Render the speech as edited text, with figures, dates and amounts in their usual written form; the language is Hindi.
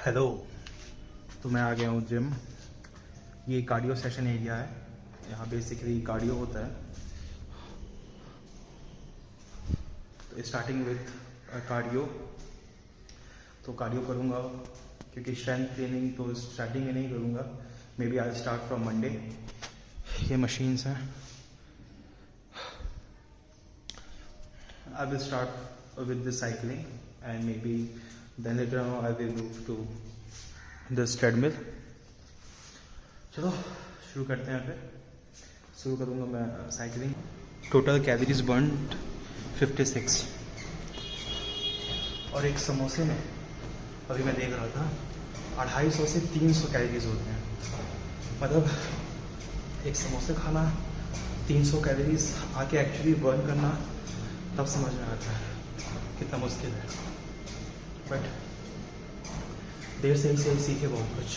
हेलो। तो मैं आ गया हूँ जिम। ये कार्डियो सेशन एरिया है। यहाँ बेसिकली कार्डियो होता है। तो स्टार्टिंग विथ कार्डियो। तो कार्डियो करूँगा क्योंकि स्ट्रेंथ ट्रेनिंग तो स्टार्टिंग में नहीं करूँगा। Maybe I start from Monday. ये मशीन्स हैं। I will start with the cycling and maybe then later on I will move to this treadmill. चलो शुरू करते हैं। फिर शुरू करूँगा मैं साइकिलिंग। टोटल कैलोरीज बर्न 56 और एक समोसे में अभी मैं देख रहा था 250 से 300 कैलोरीज होते हैं। मतलब एक समोसे खाना 300 कैलोरीज आके एक्चुअली बर्न करना तब समझ में आता है कितना मुश्किल है। बट देर से ही सीखे बहुत कुछ।